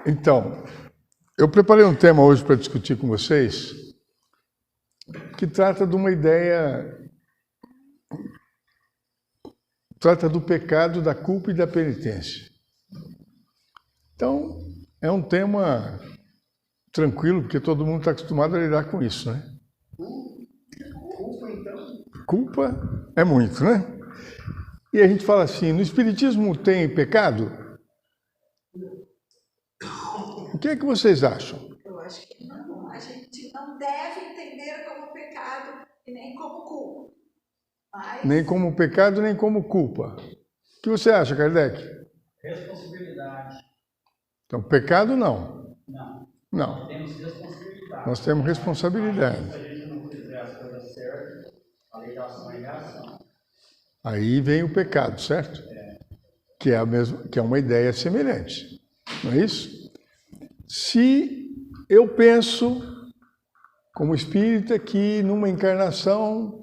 Então, eu preparei um tema hoje para discutir com vocês que trata de uma ideia, trata do pecado, da culpa e da penitência. Então, é um tema tranquilo, porque todo mundo está acostumado a lidar com isso, né? Culpa, então? Culpa é muito, né? E a gente fala assim, no Espiritismo tem pecado? O que é que vocês acham? Eu acho que não. A gente não deve entender como pecado e nem como culpa. Mas... Nem como pecado, nem como culpa. O que você acha, Kardec? Responsabilidade. Então, pecado não. Não. Não. Nós temos responsabilidade. Nós temos responsabilidade. Se a gente não fizer as coisas certas, a lei da ação e reação. Aí vem o pecado, certo? Que é a mesma, que é uma ideia semelhante. Não é isso? Se eu penso, como espírita, que numa encarnação,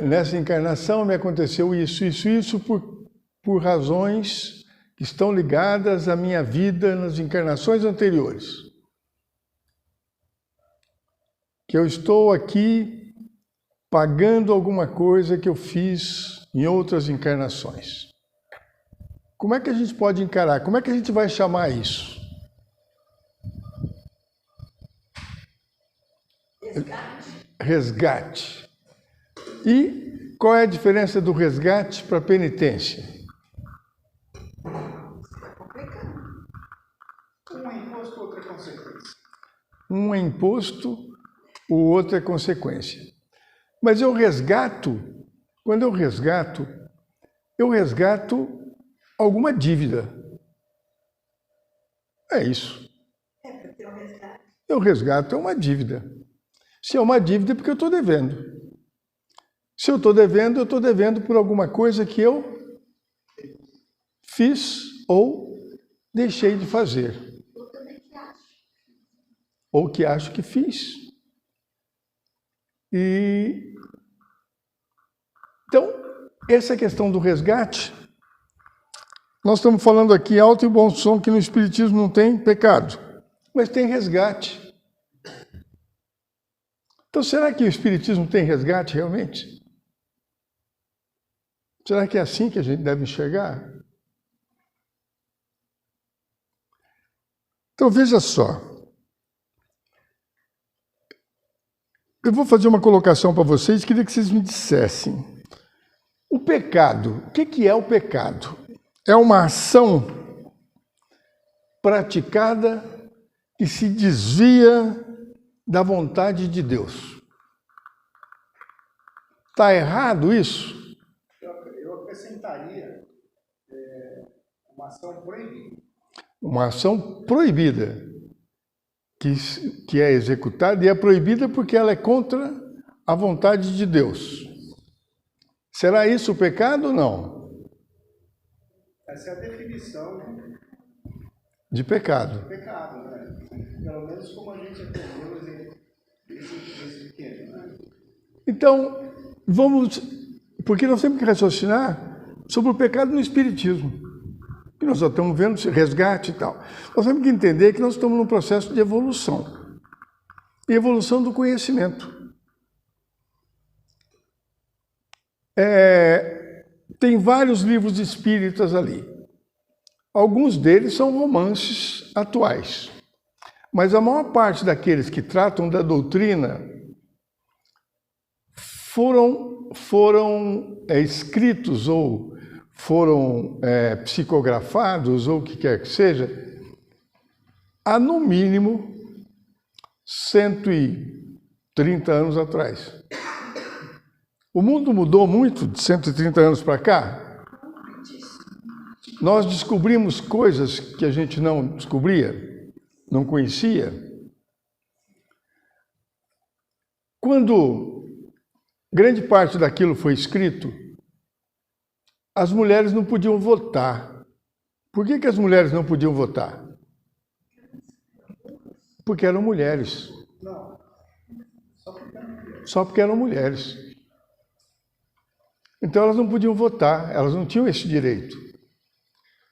nessa encarnação me aconteceu isso por razões que estão ligadas à minha vida nas encarnações anteriores. Que eu estou aqui pagando alguma coisa que eu fiz em outras encarnações. Como é que a gente pode encarar? Como é que a gente vai chamar isso? Resgate. E qual é a diferença do resgate para a penitência? Um é imposto, outra é consequência. Um é imposto, o outro é consequência. Mas eu resgato, quando eu resgato alguma dívida. É isso. Eu resgato uma dívida. Se é uma dívida, é porque eu estou devendo. Se eu estou devendo por alguma coisa que eu fiz ou deixei de fazer. Ou que acho que fiz. Então, essa questão do resgate, nós estamos falando aqui alto e bom som que no Espiritismo não tem pecado, mas tem resgate. Então, será que o Espiritismo tem resgate realmente? Será que é assim que a gente deve enxergar? Então, veja só. Eu vou fazer uma colocação para vocês, queria que vocês me dissessem. O pecado, o que é o pecado? É uma ação praticada que se desvia da vontade de Deus. Está errado isso? Eu acrescentaria uma ação proibida. Uma ação proibida, que é executada, e é proibida porque ela é contra a vontade de Deus. Será isso o pecado ou não? Essa é a definição de pecado. Pecado, né? Pelo menos como a gente aprendeu esse pequeno, né? Então, porque nós temos que raciocinar sobre o pecado no Espiritismo. Que nós já estamos vendo resgate e tal. Nós temos que entender que nós estamos num processo de evolução. E evolução do conhecimento. Tem vários livros espíritas ali. Alguns deles são romances atuais. Mas a maior parte daqueles que tratam da doutrina foram escritos ou foram psicografados, ou o que quer que seja, há no mínimo 130 anos atrás. O mundo mudou muito de 130 anos para cá. Nós descobrimos coisas que a gente não descobria, não conhecia. Quando grande parte daquilo foi escrito, as mulheres não podiam votar. Por que as mulheres não podiam votar? Porque eram mulheres. Não. Só porque eram mulheres. Então elas não podiam votar, elas não tinham esse direito.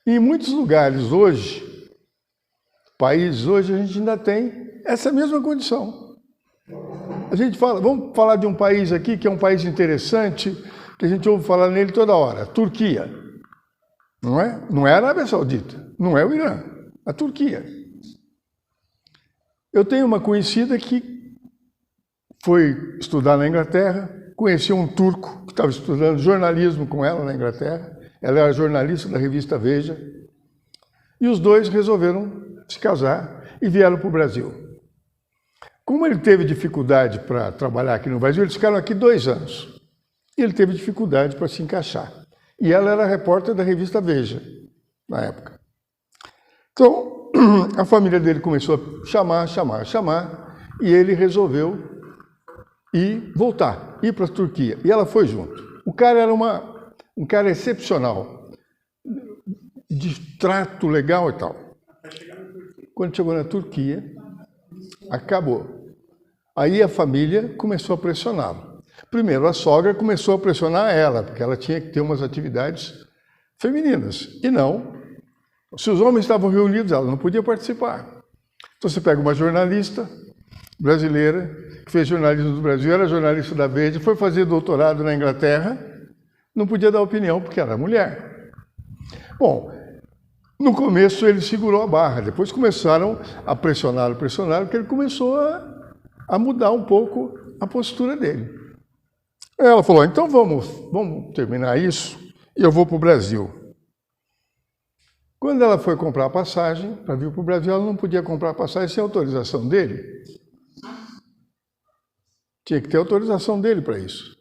E em muitos lugares hoje, países hoje a gente ainda tem essa mesma condição. A gente fala, vamos falar de um país aqui que é um país interessante, que a gente ouve falar nele toda hora, Turquia. Não é? Não é a Arábia Saudita, não é o Irã, a Turquia. Eu tenho uma conhecida que foi estudar na Inglaterra, conheceu um turco que estava estudando jornalismo com ela na Inglaterra, ela era jornalista da revista Veja, e os dois resolveram se casar e vieram para o Brasil. Como ele teve dificuldade para trabalhar aqui no Brasil, eles ficaram aqui 2 anos. E ele teve dificuldade para se encaixar. E ela era repórter da revista Veja, na época. Então, a família dele começou a chamar, e ele resolveu voltar, ir para a Turquia. E ela foi junto. O cara era um cara excepcional, de trato legal e tal. Quando chegou na Turquia, acabou. Aí a família começou a pressioná-lo. Primeiro, a sogra começou a pressionar ela, porque ela tinha que ter umas atividades femininas. E não. Se os homens estavam reunidos, ela não podia participar. Então você pega uma jornalista brasileira, que fez jornalismo no Brasil, era jornalista da Veja, foi fazer doutorado na Inglaterra, não podia dar opinião porque era mulher. Bom, no começo ele segurou a barra, depois começaram a pressionar, porque ele começou a mudar um pouco a postura dele. Ela falou, então vamos terminar isso e eu vou para o Brasil. Quando ela foi comprar a passagem para vir para o Brasil, ela não podia comprar a passagem sem autorização dele. Tinha que ter autorização dele para isso.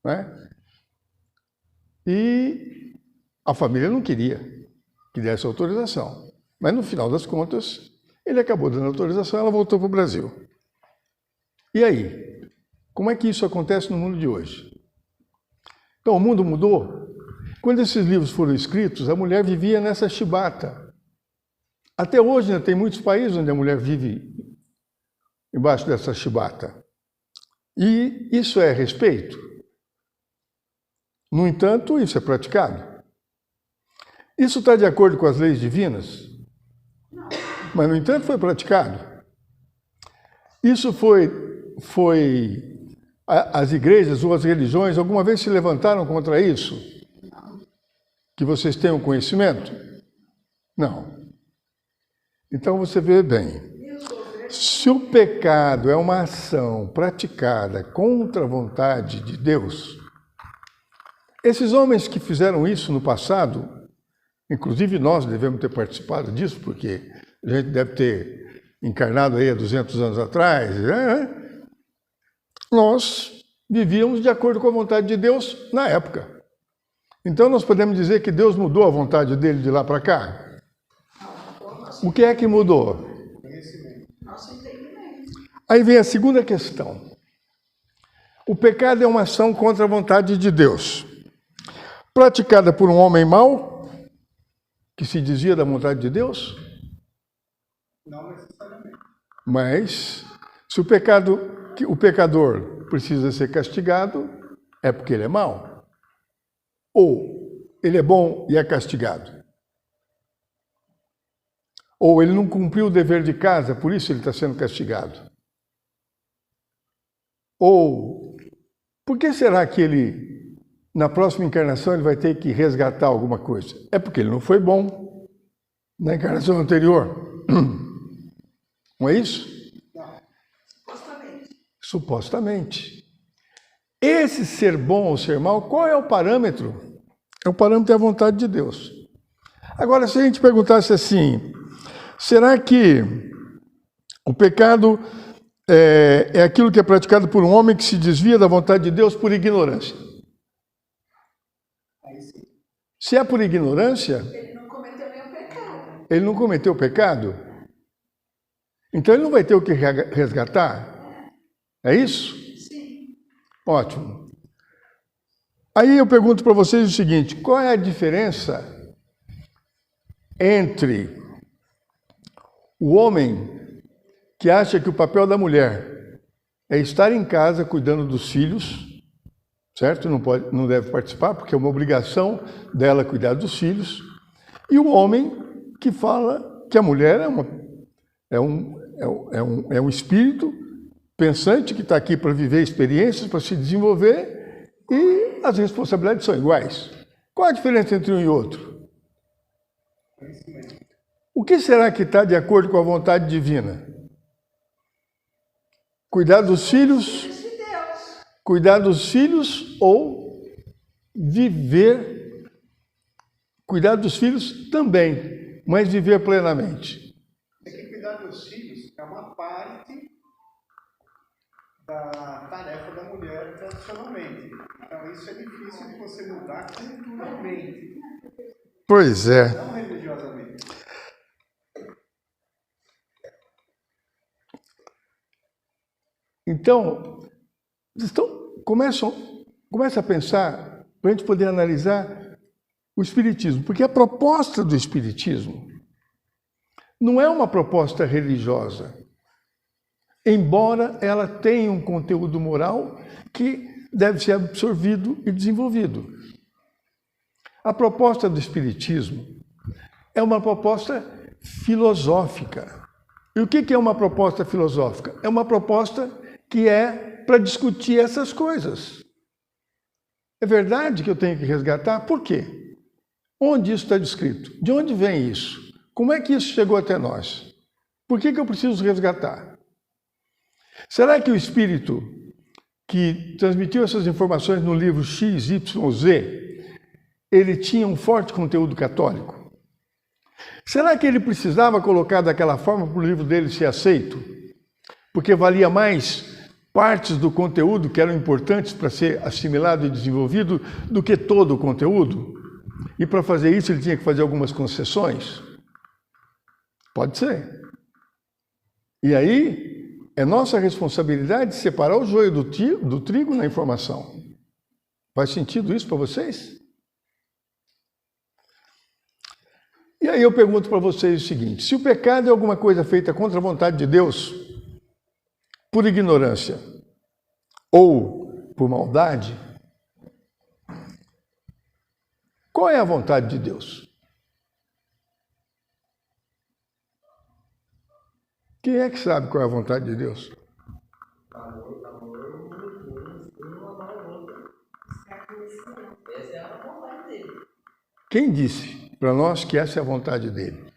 Né? E a família não queria que desse autorização. Mas no final das contas, ele acabou dando autorização e ela voltou para o Brasil. E aí? Como é que isso acontece no mundo de hoje? Então, o mundo mudou. Quando esses livros foram escritos, a mulher vivia nessa chibata. Até hoje, né, tem muitos países onde a mulher vive embaixo dessa chibata. E isso é respeito. No entanto, isso é praticado. Isso está de acordo com as leis divinas? Mas, no entanto, foi praticado. Isso as igrejas ou as religiões alguma vez se levantaram contra isso? Que vocês tenham conhecimento? Não. Então você vê bem. Se o pecado é uma ação praticada contra a vontade de Deus, esses homens que fizeram isso no passado, inclusive nós devemos ter participado disso, porque a gente deve ter encarnado aí há 200 anos atrás, né? Nós vivíamos de acordo com a vontade de Deus na época. Então nós podemos dizer que Deus mudou a vontade dele de lá para cá? O que é que mudou? Aí vem a segunda questão. O pecado é uma ação contra a vontade de Deus, praticada por um homem mau, que se desvia da vontade de Deus? Não necessariamente. Mas, se o pecador precisa ser castigado, é porque ele é mau? Ou ele é bom e é castigado? Ou ele não cumpriu o dever de casa, por isso ele está sendo castigado? Ou, por que será que ele, na próxima encarnação, ele vai ter que resgatar alguma coisa? É porque ele não foi bom na encarnação anterior. Não é isso? Não. Supostamente. Esse ser bom ou ser mau, qual é o parâmetro? É o parâmetro da vontade de Deus. Agora, se a gente perguntasse assim, será que o pecado é aquilo que é praticado por um homem que se desvia da vontade de Deus por ignorância? Se é por ignorância, Ele não cometeu nenhum pecado. ele não cometeu pecado? Então ele não vai ter o que resgatar? É isso? Sim. Ótimo. Aí eu pergunto para vocês o seguinte, qual é a diferença entre o homem que acha que o papel da mulher é estar em casa cuidando dos filhos, certo? Não deve participar, porque é uma obrigação dela cuidar dos filhos, e o homem que fala que a mulher é um espírito pensante que está aqui para viver experiências, para se desenvolver, e as responsabilidades são iguais. Qual a diferença entre um e outro? O que será que está de acordo com a vontade divina? Cuidar dos filhos, ou viver, cuidar dos filhos também, mas viver plenamente. É que cuidar dos filhos é uma parte da tarefa da mulher tradicionalmente. Então isso é difícil de você mudar culturalmente. Pois é. Não religiosamente. Então, começa a pensar, para a gente poder analisar o Espiritismo, porque a proposta do Espiritismo não é uma proposta religiosa, embora ela tenha um conteúdo moral que deve ser absorvido e desenvolvido. A proposta do Espiritismo é uma proposta filosófica. E o que é uma proposta filosófica? É uma proposta que é para discutir essas coisas. É verdade que eu tenho que resgatar? Por quê? Onde isso está descrito? De onde vem isso? Como é que isso chegou até nós? Por que eu preciso resgatar? Será que o espírito que transmitiu essas informações no livro XYZ, ele tinha um forte conteúdo católico? Será que ele precisava colocar daquela forma para o livro dele ser aceito? Porque valia mais partes do conteúdo que eram importantes para ser assimilado e desenvolvido do que todo o conteúdo? E para fazer isso ele tinha que fazer algumas concessões? Pode ser. E aí é nossa responsabilidade separar o joio do trigo na informação. Faz sentido isso para vocês? E aí eu pergunto para vocês o seguinte: se o pecado é alguma coisa feita contra a vontade de Deus, por ignorância ou por maldade, qual é a vontade de Deus? Quem é que sabe qual é a vontade de Deus? Essa é a vontade dele. Quem disse para nós que essa é a vontade dele?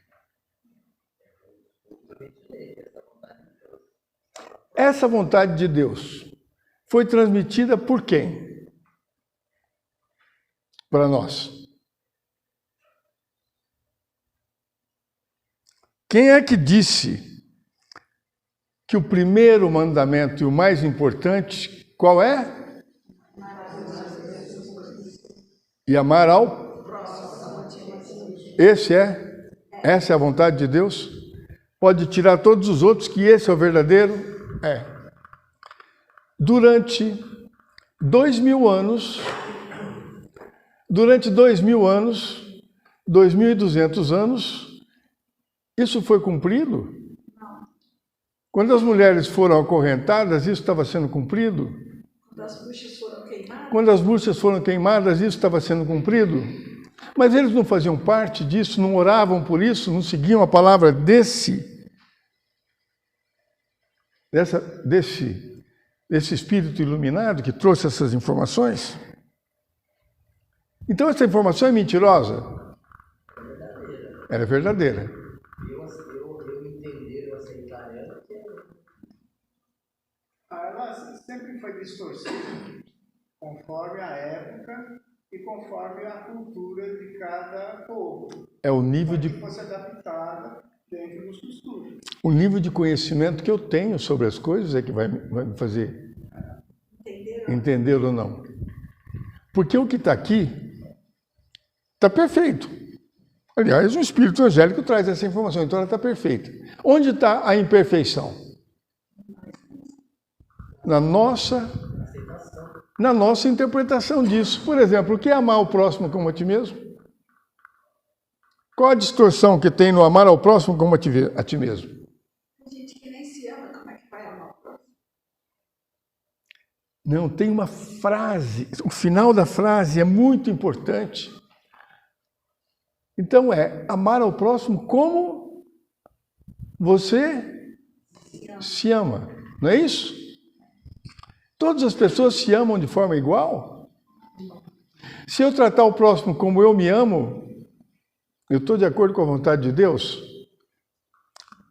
Essa vontade de Deus foi transmitida por quem? Para nós. Quem é que disse que o primeiro mandamento e o mais importante, qual é? E amar ao próximo. Essa é a vontade de Deus? Pode tirar todos os outros que esse é o verdadeiro? É. Durante 2.000 anos, 2.200 anos, isso foi cumprido? Quando as mulheres foram acorrentadas, isso estava sendo cumprido? Quando as bruxas foram queimadas, isso estava sendo cumprido? Mas eles não faziam parte disso, não oravam por isso, não seguiam a palavra desse espírito iluminado que trouxe essas informações? Então essa informação é mentirosa? Ela é verdadeira. Eu entender, eu aceitar ela, Ela sempre foi distorcida conforme a época e conforme a cultura de cada povo. É o nível de... que fosse adaptada dentro dos costumes. O nível de conhecimento que eu tenho sobre as coisas é que vai me fazer entender ou não. Porque o que está aqui está perfeito. Aliás, um espírito angélico traz essa informação, então ela está perfeita. Onde está a imperfeição? Na nossa interpretação disso. Por exemplo, o que é amar o próximo como a ti mesmo? Qual a distorção que tem no amar ao próximo como a ti mesmo? A gente que nem se ama, como é que vai amar o próximo? Não, tem uma frase, o final da frase é muito importante. Então amar ao próximo como você se ama, não é isso? Todas as pessoas se amam de forma igual? Se eu tratar o próximo como eu me amo, eu estou de acordo com a vontade de Deus?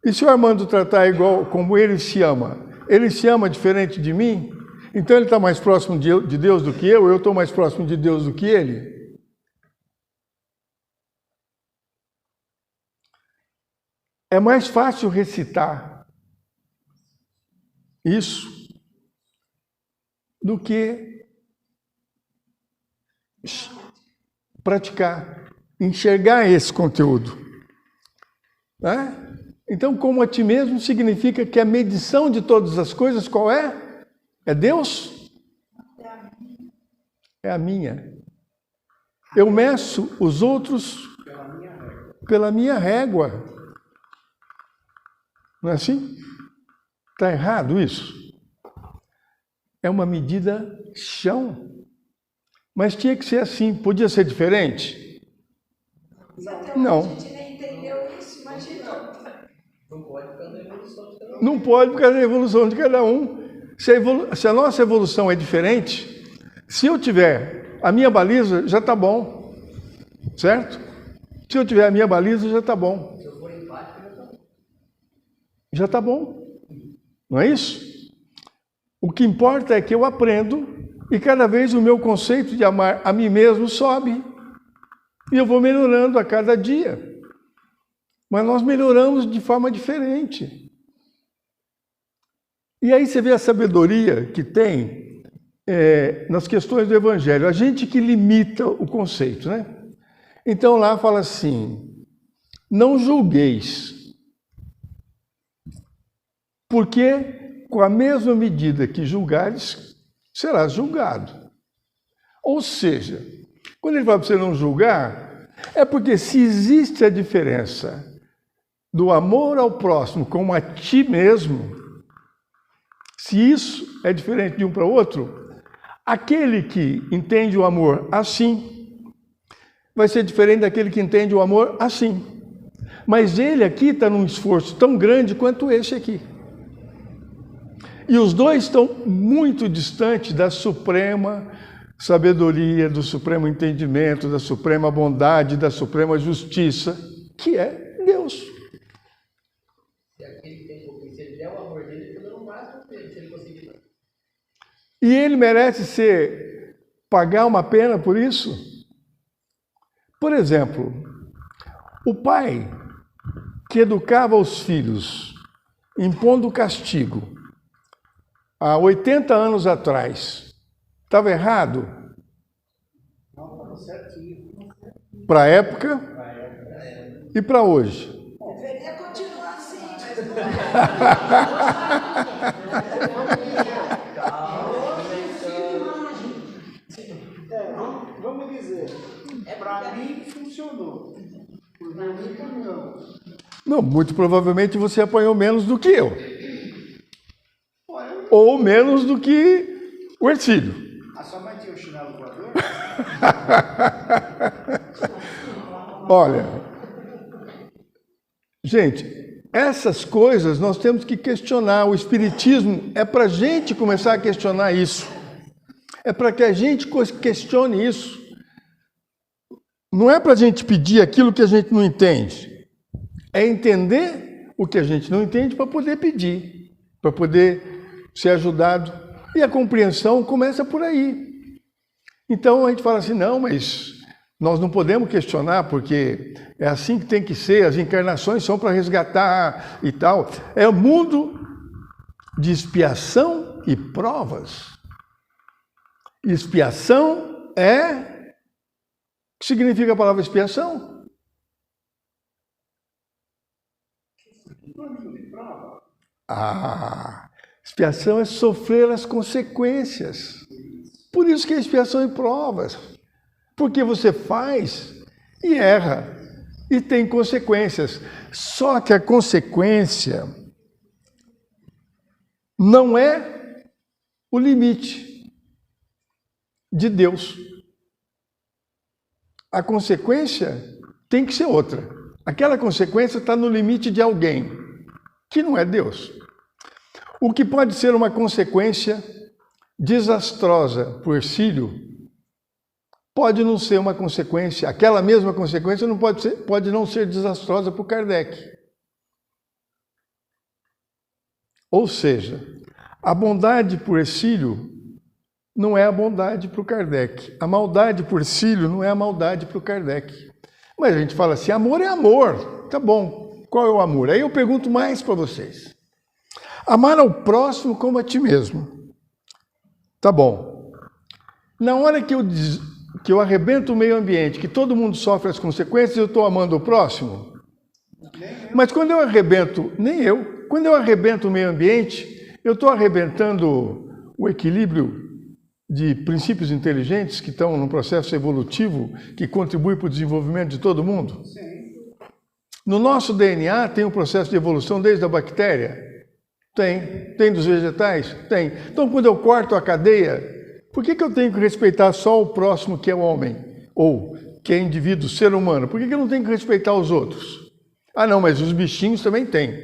E se o Armando tratar igual como ele se ama diferente de mim? Então ele está mais próximo de Deus do que eu estou mais próximo de Deus do que ele? É mais fácil recitar isso do que praticar, enxergar esse conteúdo. Né? Então, como a ti mesmo significa que a medição de todas as coisas, qual é? É Deus? É a minha. Eu meço os outros pela minha régua. Não é assim? Está errado isso? É uma medida chão. Mas tinha que ser assim. Podia ser diferente? Não. A gente nem entendeu isso, imagina. Não pode ficar na evolução de cada um. Não pode ficar na evolução de cada um. Se a nossa evolução é diferente, se eu tiver a minha baliza, já está bom. Certo? Se eu tiver a minha baliza, já está bom. Se eu for empático, já está bom. Já está bom. Não é isso? O que importa é que eu aprendo e cada vez o meu conceito de amar a mim mesmo sobe. E eu vou melhorando a cada dia. Mas nós melhoramos de forma diferente. E aí você vê a sabedoria que tem nas questões do Evangelho. A gente que limita o conceito, né? Então lá fala assim, não julgueis, porque com a mesma medida que julgares, serás julgado. Ou seja, quando ele fala para você não julgar, é porque se existe a diferença do amor ao próximo como a ti mesmo, se isso é diferente de um para o outro, aquele que entende o amor assim, vai ser diferente daquele que entende o amor assim. Mas ele aqui está num esforço tão grande quanto esse aqui. E os dois estão muito distantes da suprema sabedoria, do supremo entendimento, da suprema bondade, da suprema justiça, que é Deus. Se aquele tem pouquinho, se ele der o amor dele, ele não vai sofrer, se ele conseguir. E ele merece pagar uma pena por isso? Por exemplo, o pai que educava os filhos, impondo castigo, há 80 anos atrás, estava errado? Não, estava certinho. Para a época e para hoje. Deveria continuar assim. Vamos dizer, para mim funcionou. Por Verônica não. Não, muito provavelmente você apanhou menos do que eu. Ou menos do que o Ercílio. A sua mãe tinha o chinelo voador? Olha, gente, essas coisas nós temos que questionar. O Espiritismo é para a gente começar a questionar isso. É para que a gente questione isso. Não é para a gente pedir aquilo que a gente não entende. É entender o que a gente não entende para poder pedir, para poder ser ajudado. E a compreensão começa por aí. Então a gente fala assim, não, mas nós não podemos questionar, porque é assim que tem que ser, as encarnações são para resgatar e tal. É o mundo de expiação e provas. Expiação é... O que significa a palavra expiação? Expiação é sofrer as consequências. Por isso que é expiação e provas. Porque você faz e erra e tem consequências. Só que a consequência não é o limite de Deus. A consequência tem que ser outra. Aquela consequência está no limite de alguém. que não é Deus. O que pode ser uma consequência desastrosa para o Hercílio, pode não ser uma consequência, aquela mesma consequência não pode não ser desastrosa para o Kardec. Ou seja, a bondade por Hercílio não é a bondade para o Kardec. A maldade por Hercílio não é a maldade para o Kardec. Mas a gente fala assim, amor é amor. Tá bom, qual é o amor? Aí eu pergunto mais para vocês. Amar ao próximo como a ti mesmo. Tá bom. Na hora que eu arrebento o meio ambiente, que todo mundo sofre as consequências, eu estou amando o próximo? Mas quando eu arrebento, quando eu arrebento o meio ambiente, eu estou arrebentando o equilíbrio de princípios inteligentes que estão num processo evolutivo que contribui para o desenvolvimento de todo mundo? Sim. No nosso DNA tem um processo de evolução desde a bactéria? Tem. Tem dos vegetais? Tem. Então, quando eu corto a cadeia, por que eu tenho que respeitar só o próximo que é homem? Ou que é indivíduo, ser humano? Por que eu não tenho que respeitar os outros? Ah, não, mas os bichinhos também têm.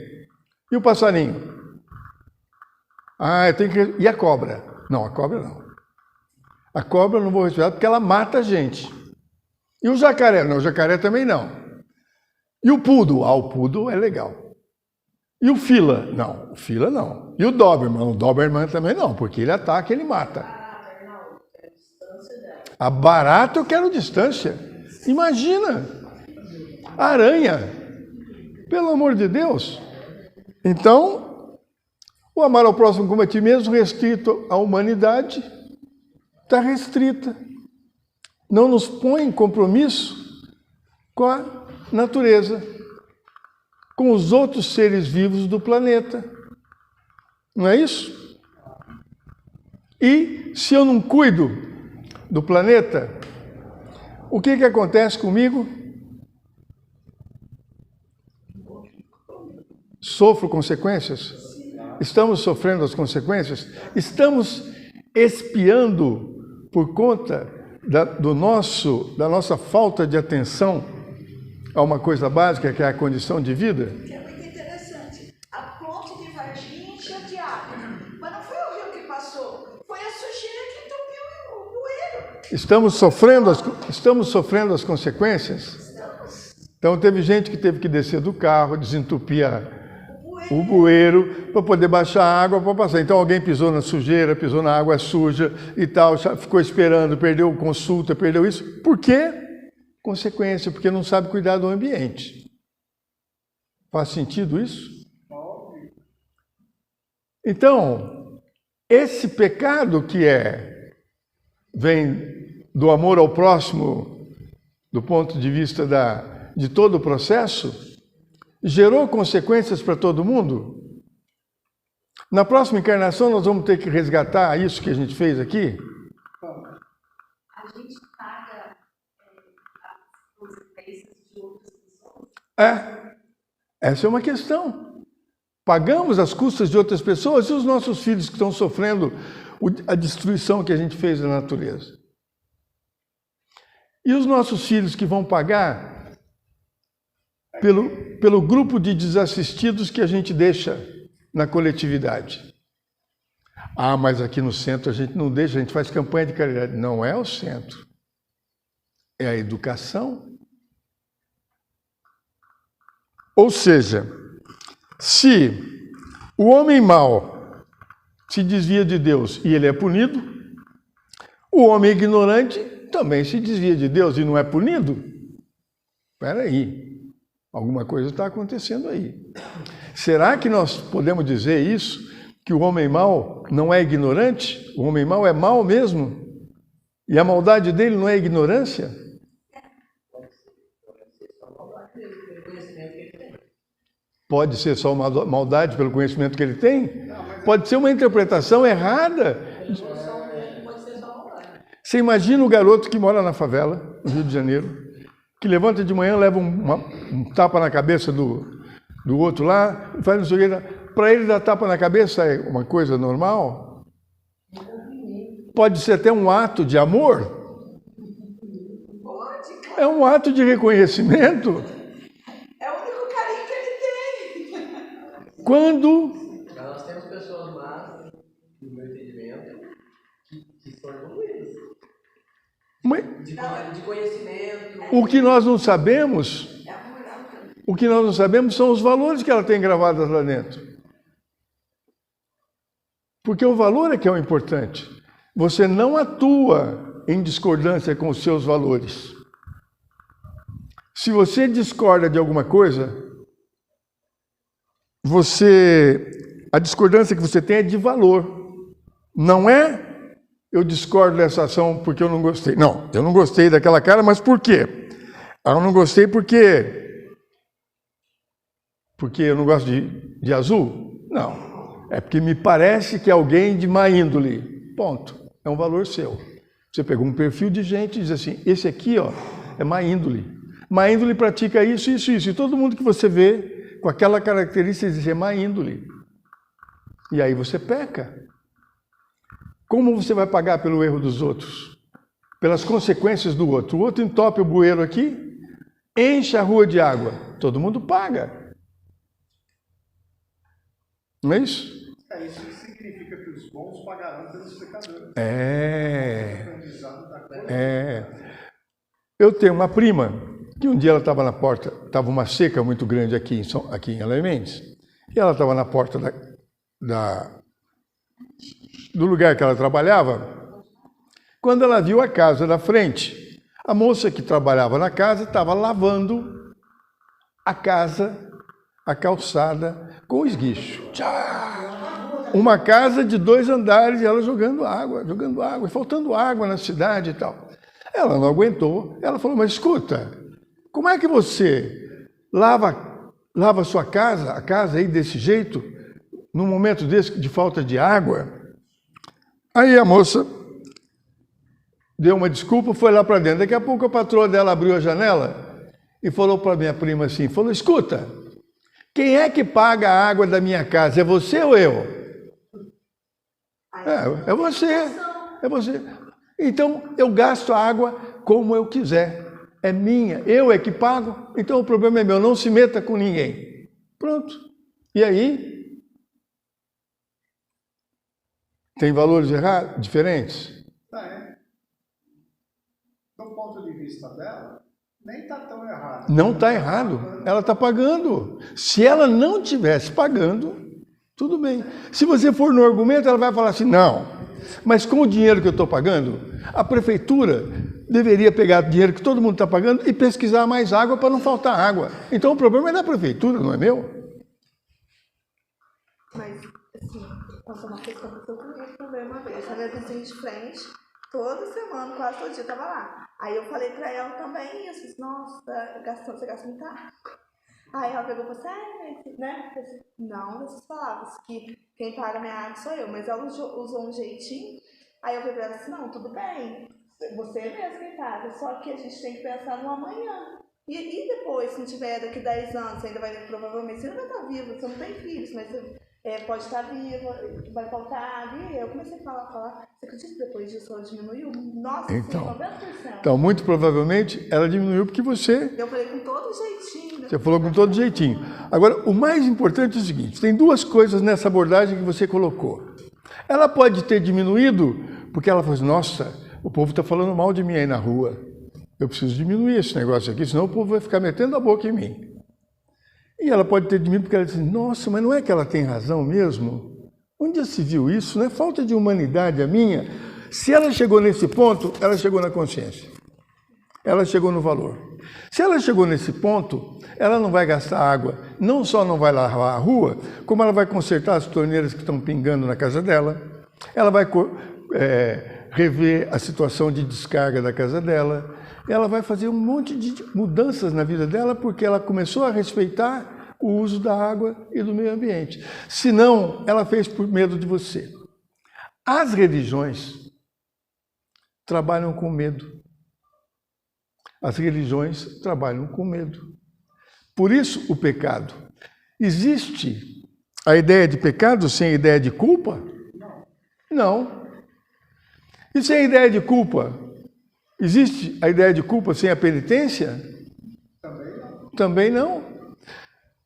E o passarinho? Ah, eu tenho que... E a cobra? Não, a cobra não. A cobra eu não vou respeitar porque ela mata a gente. E o jacaré? Não, o jacaré também não. E o poodle? Ah, o poodle é legal. E o fila? Não, o fila não. E o Doberman? O Doberman também não, porque ele ataca, ele mata. A barata eu quero distância. Imagina! Aranha! Pelo amor de Deus! Então, o amar ao próximo como a ti mesmo, restrito à humanidade, está restrita. Não nos põe em compromisso com a natureza, com os outros seres vivos do planeta. Não é isso? E se eu não cuido do planeta, o que acontece comigo? Sofro consequências? Estamos sofrendo as consequências? Estamos expiando por conta da nossa falta de atenção a uma coisa básica, que é a condição de vida? Que é muito interessante. A ponte de Varginha encheu de água. Mas não foi o rio que passou, foi a sujeira que entupiu o bueiro. Estamos sofrendo as consequências? Então teve gente que teve que descer do carro, desentupir o bueiro para poder baixar a água para passar. Então alguém pisou na sujeira, pisou na água suja e tal, ficou esperando, perdeu consulta, perdeu isso. Por quê? Consequência, porque não sabe cuidar do ambiente. Faz sentido isso? Então, esse pecado que vem do amor ao próximo, do ponto de vista de todo o processo, gerou consequências para todo mundo? Na próxima encarnação nós vamos ter que resgatar isso que a gente fez aqui? A gente paga as consequências de outras pessoas? Essa é uma questão. Pagamos as custas de outras pessoas e os nossos filhos que estão sofrendo a destruição que a gente fez da natureza? E os nossos filhos que vão pagar pelo grupo de desassistidos que a gente deixa na coletividade? Ah, mas aqui no centro a gente não deixa, a gente faz campanha de caridade. Não é o centro, é a educação. Ou seja, se o homem mau se desvia de Deus e ele é punido, o homem ignorante também se desvia de Deus e não é punido? Espera aí. Alguma coisa está acontecendo aí. Será que nós podemos dizer isso? Que o homem mau não é ignorante? O homem mau é mau mesmo? E a maldade dele não é ignorância? Pode ser só maldade pelo conhecimento que ele tem? Pode ser uma interpretação errada. Você imagina o garoto que mora na favela, no Rio de Janeiro, que levanta de manhã, leva um tapa na cabeça do outro lá, faz não sei o que. Para ele dar tapa na cabeça é uma coisa normal? Pode ser até um ato de amor? É um ato de reconhecimento? É o único carinho que ele tem. Quando... Nós temos pessoas más, no meu entendimento, que são evoluídas. De conhecimento. O que nós não sabemos, são os valores que ela tem gravados lá dentro. Porque o valor é que é o importante. Você não atua em discordância com os seus valores. Se você discorda de alguma coisa, a discordância que você tem é de valor. Não é eu discordo dessa ação porque eu não gostei. Não, eu não gostei daquela cara, mas por quê? Eu não gostei porque eu não gosto de azul? Não. É porque me parece que é alguém de má índole. Ponto. É um valor seu. Você pegou um perfil de gente e diz assim, esse aqui, ó, é má índole. Má índole pratica isso, isso, isso. E todo mundo que você vê com aquela característica diz, é má índole. E aí você peca. Como você vai pagar pelo erro dos outros? Pelas consequências do outro. O outro entope o bueiro aqui, enche a rua de água. Todo mundo paga. Não é isso? Isso significa que os bons pagarão pelos pecadores. Eu tenho uma prima, que um dia ela estava na porta, estava uma seca muito grande aqui em Elementes, e ela estava na porta do lugar que ela trabalhava, quando ela viu a casa da frente. A moça que trabalhava na casa estava lavando a casa, a calçada, com esguicho. Uma casa de 2 andares e ela jogando água, e faltando água na cidade e tal. Ela não aguentou, ela falou, mas escuta, como é que você lava a sua casa, a casa aí desse jeito, num momento desse de falta de água? Aí a moça deu uma desculpa, foi lá para dentro. Daqui a pouco a patroa dela abriu a janela e falou para minha prima assim, falou, escuta, quem é que paga a água da minha casa? É você ou eu? É você. Então, eu gasto a água como eu quiser. É minha, eu é que pago, então o problema é meu, não se meta com ninguém. Pronto. E aí? Tem valores diferentes? Do ponto de vista dela, nem está tão errado. Não está errado. Ela está pagando. Se ela não estivesse pagando, tudo bem. Se você for no argumento, ela vai falar assim, não, mas com o dinheiro que eu estou pagando, a prefeitura deveria pegar o dinheiro que todo mundo está pagando e pesquisar mais água para não faltar água. Então o problema é da prefeitura, não é meu? Mas, assim, passou uma questão que eu comigo também uma vez. A minha vizinha de frente, toda semana, quase todo dia, estava lá. Aí eu falei para ela também isso. Disse, nossa, você gasta muita água. Aí ela pegou e falou assim, né? Não, essas palavras, que quem paga minha água sou eu. Mas ela usou um jeitinho. Aí eu falei para ela assim, não, tudo bem, você é mesmo quem paga, só que a gente tem que pensar no amanhã. E depois, se não tiver daqui 10 anos, você ainda vai, provavelmente, você não vai estar vivo, você não tem filhos, mas você pode estar viva, vai faltar água. E eu comecei a falar. Você acredita que depois disso ela diminuiu? Nossa, então, 90%. Então, muito provavelmente, ela diminuiu porque você... Eu falei com todo jeitinho. Né? Você falou com todo jeitinho. Agora, o mais importante é o seguinte, tem 2 coisas nessa abordagem que você colocou. Ela pode ter diminuído porque ela falou assim, nossa, o povo está falando mal de mim aí na rua. Eu preciso diminuir esse negócio aqui, senão o povo vai ficar metendo a boca em mim. E ela pode ter diminuído porque ela disse, nossa, mas não é que ela tem razão mesmo? Onde já se viu isso? Não é falta de humanidade a minha? Se ela chegou nesse ponto, ela chegou na consciência. Ela chegou no valor. Se ela chegou nesse ponto, ela não vai gastar água. Não só não vai lavar a rua, como ela vai consertar as torneiras que estão pingando na casa dela. Ela vai rever a situação de descarga da casa dela. Ela vai fazer um monte de mudanças na vida dela porque ela começou a respeitar o uso da água e do meio ambiente. Se não, ela fez por medo de você. As religiões trabalham com medo. As religiões trabalham com medo. Por isso, o pecado. Existe a ideia de pecado sem a ideia de culpa? Não. E sem a ideia de culpa? Existe a ideia de culpa sem a penitência? Também não.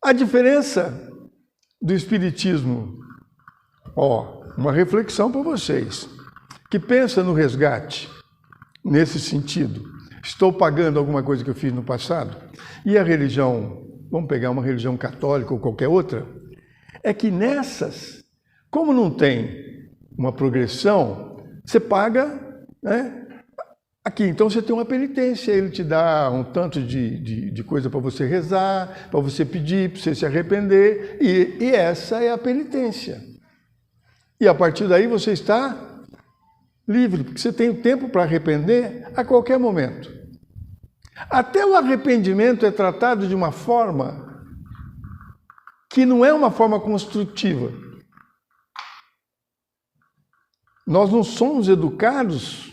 A diferença do Espiritismo, uma reflexão para vocês, que pensa no resgate, nesse sentido. Estou pagando alguma coisa que eu fiz no passado? E a religião, vamos pegar uma religião católica ou qualquer outra, é que nessas, como não tem uma progressão, você paga, né? Aqui, então você tem uma penitência, ele te dá um tanto de coisa para você rezar, para você pedir, para você se arrepender, e essa é a penitência. E a partir daí você está livre, porque você tem o tempo para arrepender a qualquer momento. Até o arrependimento é tratado de uma forma que não é uma forma construtiva. Nós não somos educados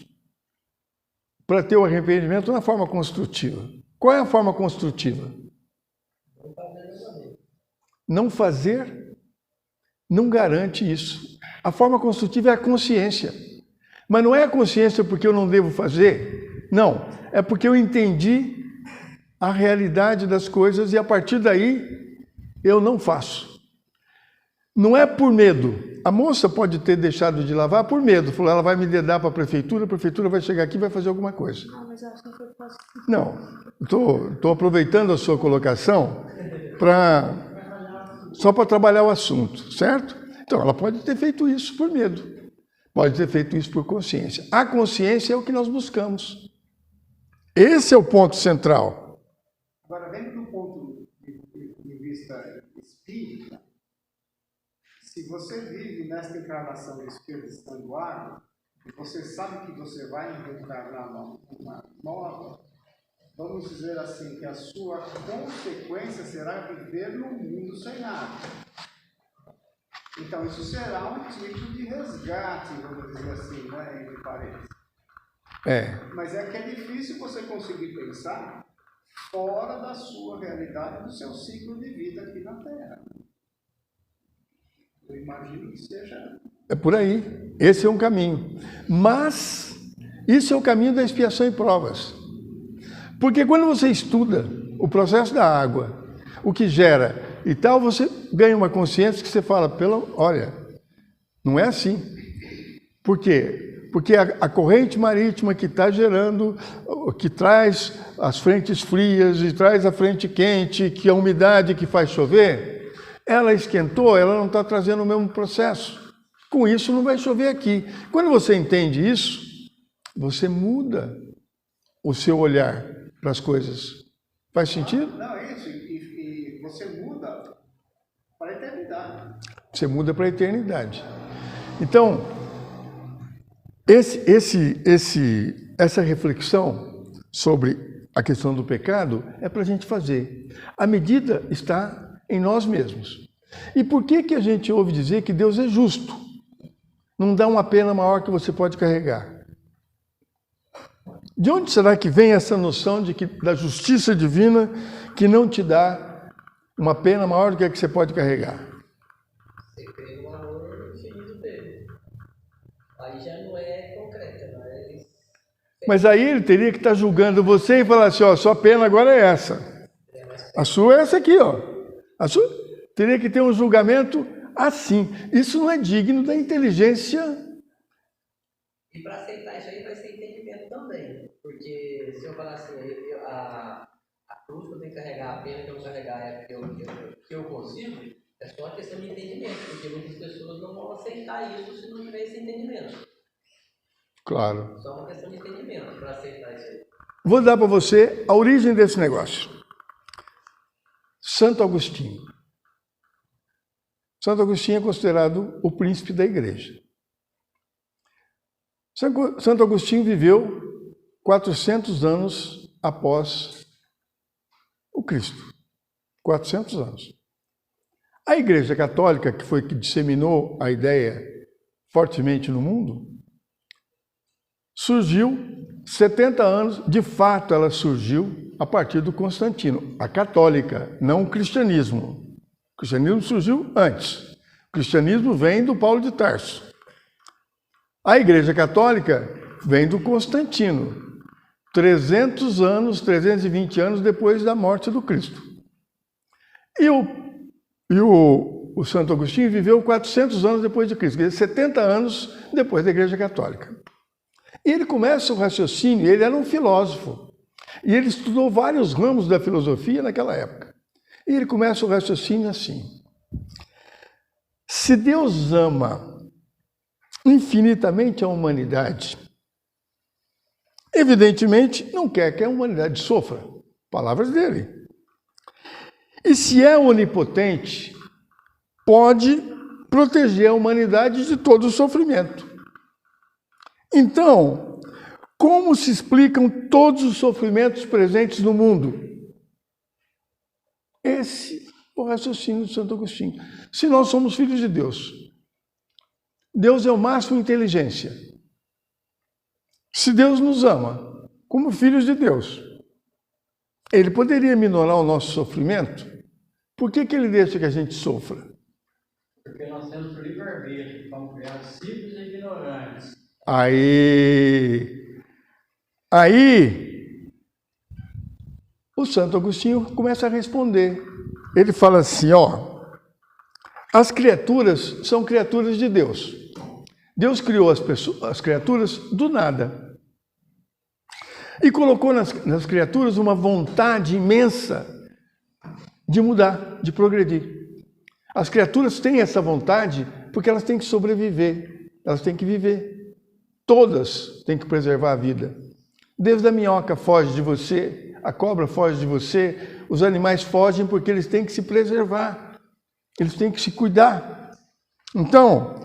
para ter o arrependimento na forma construtiva. Qual é a forma construtiva? Não fazer não garante isso. A forma construtiva é a consciência. Mas não é a consciência porque eu não devo fazer. Não, é porque eu entendi a realidade das coisas e a partir daí eu não faço. Não é por medo. A moça pode ter deixado de lavar por medo. Falou, ela vai me dedar para a prefeitura vai chegar aqui e vai fazer alguma coisa. Não, mas eu acho que foi fácil. Não, estou aproveitando a sua colocação só para trabalhar o assunto, certo? Então, ela pode ter feito isso por medo, pode ter feito isso por consciência. A consciência é o que nós buscamos. Esse é o ponto central. Agora, dentro do ponto de vista espírita, se você vive nesta encarnação desperdiçando água, e você sabe que você vai reencarnar uma nova, vamos dizer assim, que a sua consequência será viver num mundo sem água. Então, isso será um tipo de resgate, vamos dizer assim, né, entre parênteses. Mas é que é difícil você conseguir pensar fora da sua realidade, do seu ciclo de vida aqui na Terra. Eu imagino que seja... É por aí. Esse é um caminho. Mas isso é o caminho da expiação e provas. Porque quando você estuda o processo da água, o que gera e tal, você ganha uma consciência que você fala, olha, não é assim. Por quê? Porque a corrente marítima que está gerando, que traz as frentes frias e traz a frente quente, que a umidade que faz chover, ela esquentou, ela não está trazendo o mesmo processo. Com isso não vai chover aqui. Quando você entende isso, você muda o seu olhar para as coisas. Faz sentido? Não, é isso. E você muda para a eternidade. Você muda para a eternidade. Então, essa reflexão sobre a questão do pecado é para a gente fazer. A medida está em nós mesmos. E por que a gente ouve dizer que Deus é justo? Não dá uma pena maior que você pode carregar. De onde será que vem essa noção da justiça divina que não te dá uma pena maior do que a que você pode carregar? Você crê no amor infinito dele. Aí já não é concreto, não é isso. Mas aí ele teria que estar julgando você e falar assim, sua pena agora é essa. A sua é essa aqui, A sua teria que ter um julgamento assim. Isso não é digno da inteligência. E para aceitar isso aí vai ser entendimento também. Porque se eu falar assim, a cruz que eu tenho que carregar, a pena que eu vou carregar é porque eu consigo, é só uma questão de entendimento. Porque muitas pessoas não vão aceitar isso se não tiver esse entendimento. Claro. Só uma questão de entendimento para aceitar isso aí. Vou dar para você a origem desse negócio. Santo Agostinho. Santo Agostinho é considerado o príncipe da igreja. Santo Agostinho viveu 400 anos após o Cristo. 400 anos. A Igreja Católica, que foi que disseminou a ideia fortemente no mundo, surgiu 70 anos, de fato ela surgiu a partir do Constantino, a católica, não o cristianismo. O cristianismo surgiu antes. O cristianismo vem do Paulo de Tarso. A Igreja Católica vem do Constantino, 320 anos depois da morte do Cristo. E o Santo Agostinho viveu 400 anos depois de Cristo, quer dizer, 70 anos depois da Igreja Católica. E ele começa o raciocínio, ele era um filósofo, e ele estudou vários ramos da filosofia naquela época. E ele começa o raciocínio assim: se Deus ama infinitamente a humanidade, evidentemente não quer que a humanidade sofra. Palavras dele. E se é onipotente, pode proteger a humanidade de todo o sofrimento. Então, como se explicam todos os sofrimentos presentes no mundo? Esse é o raciocínio de Santo Agostinho. Se nós somos filhos de Deus, Deus é o máximo inteligência. Se Deus nos ama como filhos de Deus, Ele poderia minorar o nosso sofrimento? Por que Ele deixa que a gente sofra? Porque nós temos livre-arbítrio, fomos criados simples e ignorantes. Aí, o Santo Agostinho começa a responder. Ele fala assim, ó, as criaturas são criaturas de Deus. Deus criou as criaturas do nada. E colocou nas criaturas uma vontade imensa de mudar, de progredir. As criaturas têm essa vontade porque elas têm que sobreviver, elas têm que viver. Todas têm que preservar a vida. Desde a minhoca foge de você, a cobra foge de você, os animais fogem porque eles têm que se preservar, eles têm que se cuidar. Então,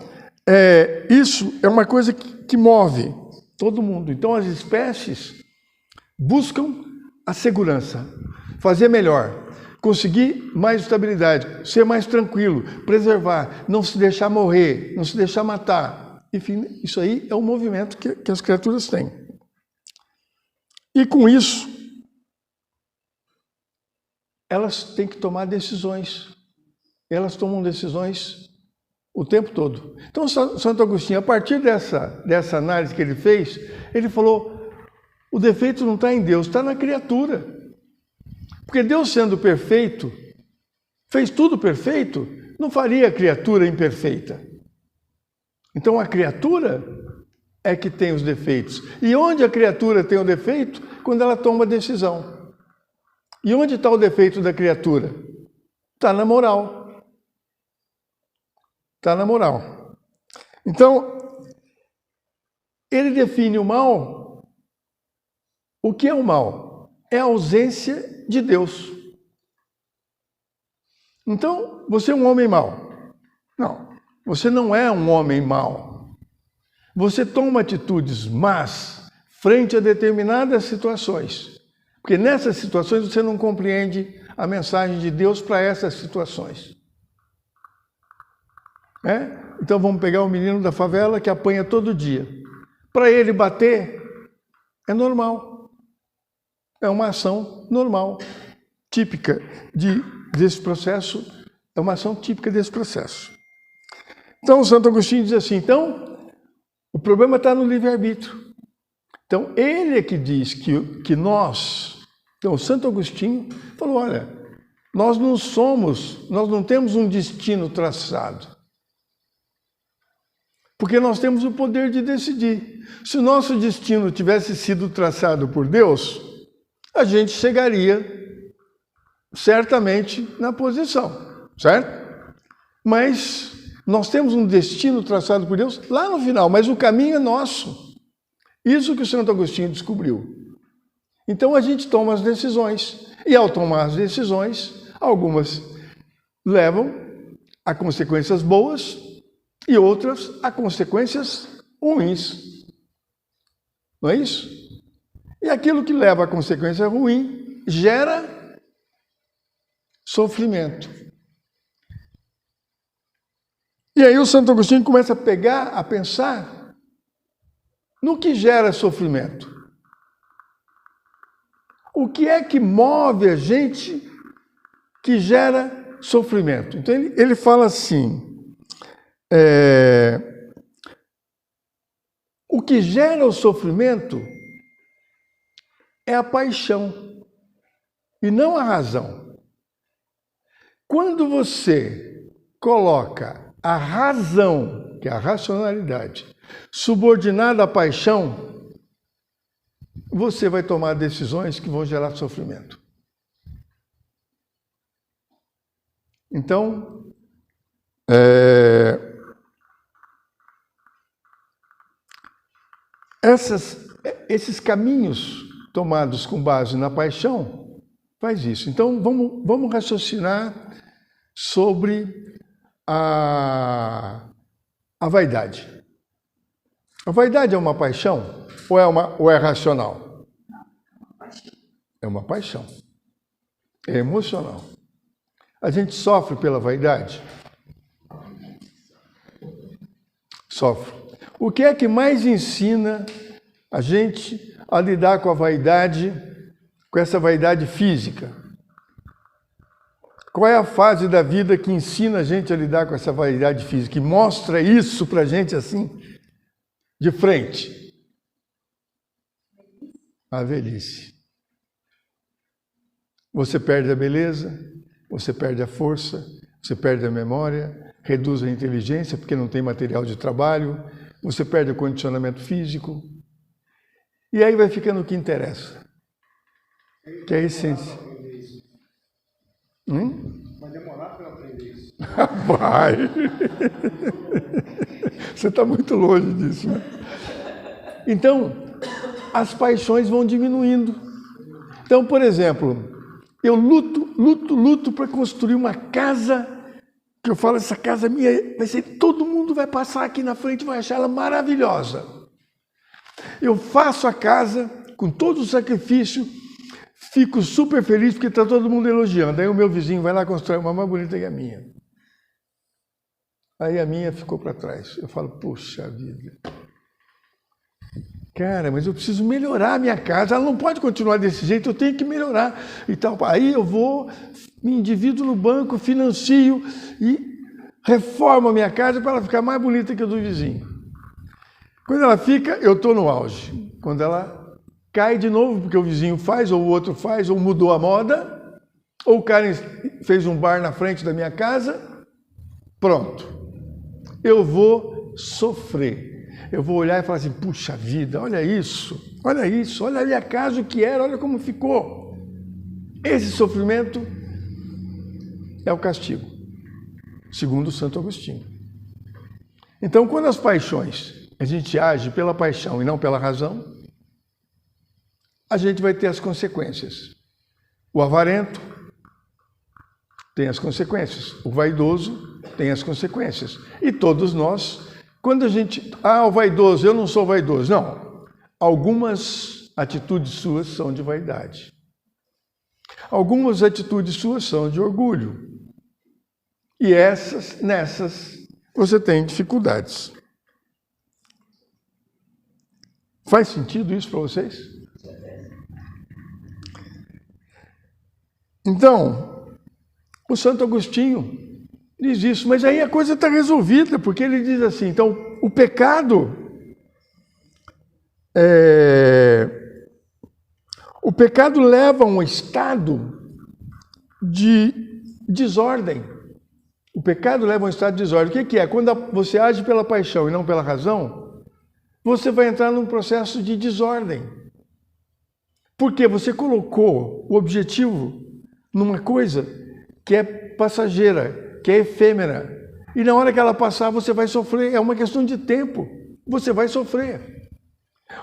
isso é uma coisa que move todo mundo. Então, as espécies buscam a segurança, fazer melhor, conseguir mais estabilidade, ser mais tranquilo, preservar, não se deixar morrer, não se deixar matar. Enfim, isso aí é o movimento que as criaturas têm. E com isso, elas têm que tomar decisões. Elas tomam decisões o tempo todo. Então, Santo Agostinho, a partir dessa análise que ele fez, ele falou, o defeito não está em Deus, está na criatura. Porque Deus, sendo perfeito, fez tudo perfeito, não faria a criatura imperfeita. Então, a criatura é que tem os defeitos. E onde a criatura tem o defeito? Quando ela toma decisão. E onde está o defeito da criatura? Está na moral. Está na moral. Então, ele define o mal. O que é o mal? É a ausência de Deus. Então, você é um homem mau. Não, você não é um homem mau. Você toma atitudes más frente a determinadas situações. Porque nessas situações você não compreende a mensagem de Deus para essas situações. Então vamos pegar o menino da favela que apanha todo dia. Para ele bater é normal. É uma ação normal, típica desse processo. É uma ação típica desse processo. Então Santo Agostinho diz assim, então o problema está no livre-arbítrio. Então ele é que diz que nós... Então Santo Agostinho falou, olha, nós não temos um destino traçado. Porque nós temos o poder de decidir. Se o nosso destino tivesse sido traçado por Deus, a gente chegaria certamente na posição, certo? Mas nós temos um destino traçado por Deus lá no final, mas o caminho é nosso. Isso que o Santo Agostinho descobriu. Então a gente toma as decisões, e ao tomar as decisões, algumas levam a consequências boas e outras a consequências ruins. Não é isso? E aquilo que leva a consequência ruim gera sofrimento. E aí o Santo Agostinho começa a pensar no que gera sofrimento. O que é que move a gente que gera sofrimento? Então ele fala assim, o que gera o sofrimento é a paixão e não a razão. Quando você coloca a razão, que é a racionalidade, subordinada à paixão, você vai tomar decisões que vão gerar sofrimento. Então, esses caminhos tomados com base na paixão faz isso. Então, vamos raciocinar sobre a vaidade. A vaidade é uma paixão ou é racional? É uma paixão. É emocional. A gente sofre pela vaidade? Sofre. O que é que mais ensina a gente a lidar com a vaidade, com essa vaidade física? Qual é a fase da vida que ensina a gente a lidar com essa vaidade física, que mostra isso pra gente assim, de frente? A velhice. Você perde a beleza, você perde a força, você perde a memória, reduz a inteligência porque não tem material de trabalho, você perde o condicionamento físico. E aí vai ficando o que interessa, que é a essência. Vai demorar para eu aprender isso. Vai! Você está muito longe disso, né? Então, as paixões vão diminuindo. Então, por exemplo, eu luto para construir uma casa, que eu falo, essa casa minha, vai ser, todo mundo vai passar aqui na frente e vai achar ela maravilhosa. Eu faço a casa com todo o sacrifício, fico super feliz porque está todo mundo elogiando. Aí o meu vizinho vai lá constrói uma mais bonita que a minha. Aí a minha ficou para trás. Eu falo, puxa vida. Cara, mas eu preciso melhorar a minha casa. Ela não pode continuar desse jeito, eu tenho que melhorar. E tal. Aí eu vou, me endivido no banco, financio e reformo a minha casa para ela ficar mais bonita que a do vizinho. Quando ela fica, eu estou no auge. Quando ela cai de novo, porque o vizinho faz, ou o outro faz, ou mudou a moda, ou o cara fez um bar na frente da minha casa, pronto. Eu vou sofrer. Eu vou olhar e falar assim, puxa vida, olha isso, olha a minha casa, o que era, olha como ficou. Esse sofrimento é o castigo, segundo Santo Agostinho. Então, quando as paixões, a gente age pela paixão e não pela razão, a gente vai ter as consequências. O avarento tem as consequências, o vaidoso tem as consequências. E todos nós, quando a gente... o vaidoso, eu não sou vaidoso. Não, algumas atitudes suas são de vaidade. Algumas atitudes suas são de orgulho. E nessas, você tem dificuldades. Faz sentido isso para vocês? Então, o Santo Agostinho diz isso, mas aí a coisa está resolvida, porque ele diz assim, então, o pecado leva a um estado de desordem. O pecado leva a um estado de desordem. O que é? Quando você age pela paixão e não pela razão, você vai entrar num processo de desordem. Porque você colocou o objetivo numa coisa que é passageira, que é efêmera. E na hora que ela passar, você vai sofrer. É uma questão de tempo. Você vai sofrer.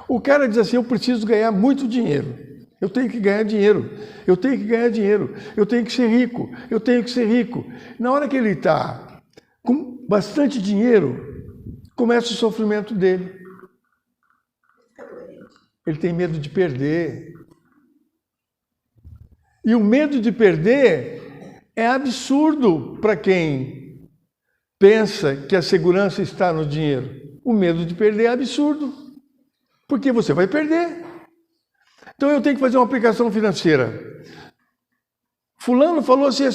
O cara diz assim, eu preciso ganhar muito dinheiro. Eu tenho que ganhar dinheiro. Eu tenho que ganhar dinheiro. Eu tenho que ser rico. Eu tenho que ser rico. Na hora que ele está com bastante dinheiro, começa o sofrimento dele. Ele tem medo de perder. E o medo de perder é absurdo para quem pensa que a segurança está no dinheiro. O medo de perder é absurdo, porque você vai perder. Então eu tenho que fazer uma aplicação financeira. Fulano falou assim,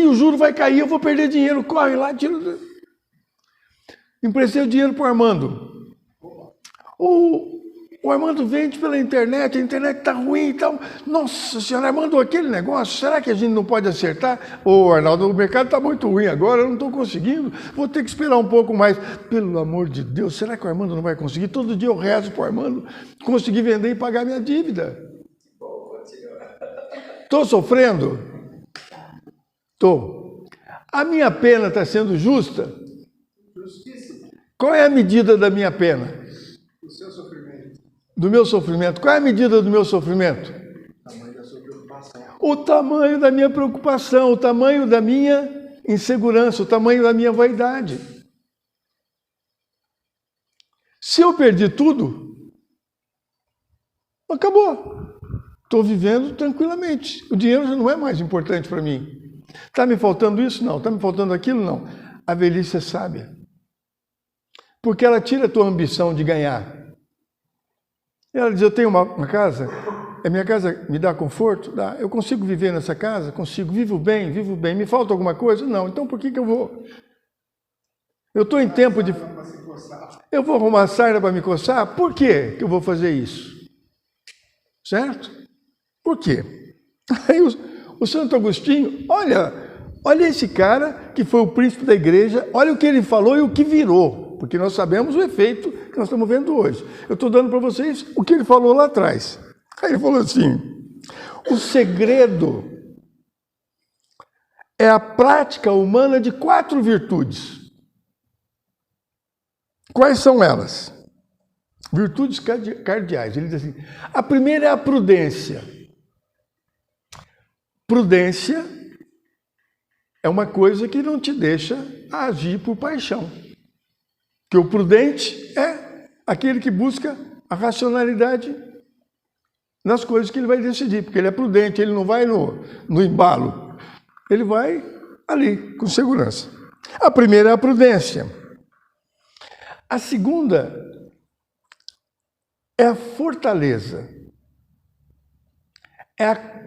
o juro vai cair, eu vou perder dinheiro, corre lá, tira. Emprestei o dinheiro para o Armando. O Armando vende pela internet, a internet está ruim e tal. Nossa senhora, Armando, aquele negócio, será que a gente não pode acertar? Ô, Arnaldo, o mercado está muito ruim agora, eu não estou conseguindo, vou ter que esperar um pouco mais. Pelo amor de Deus, será que o Armando não vai conseguir? Todo dia eu rezo para o Armando conseguir vender e pagar minha dívida. Estou sofrendo? Estou. A minha pena está sendo justa? Justíssimo. Qual é a medida da minha pena? O seu sofrimento. Do meu sofrimento. Qual é a medida do meu sofrimento? O tamanho da sua preocupação. O tamanho da minha preocupação, o tamanho da minha insegurança, o tamanho da minha vaidade. Se eu perdi tudo, acabou. Estou vivendo tranquilamente. O dinheiro já não é mais importante para mim. Está me faltando isso? Não. Está me faltando aquilo? Não. A velhice é sábia. Porque ela tira a tua ambição de ganhar. Ela diz, eu tenho uma casa, a minha casa me dá conforto? Dá. Eu consigo viver nessa casa? Consigo. Vivo bem. Me falta alguma coisa? Não. Então por que eu vou? Eu estou em tempo de... Eu vou arrumar sarna para me coçar? Por que eu vou fazer isso? Certo? Por quê? Aí o Santo Agostinho, olha esse cara que foi o príncipe da igreja, olha o que ele falou e o que virou. Porque nós sabemos o efeito que nós estamos vendo hoje. Eu estou dando para vocês o que ele falou lá atrás. Aí ele falou assim, o segredo é a prática humana de 4 virtudes. Quais são elas? Virtudes cardeais. Ele diz assim, a primeira é a prudência. Prudência é uma coisa que não te deixa agir por paixão. Porque o prudente é aquele que busca a racionalidade nas coisas que ele vai decidir, porque ele é prudente, ele não vai no embalo, ele vai ali, com segurança. A primeira é a prudência. A segunda é a fortaleza.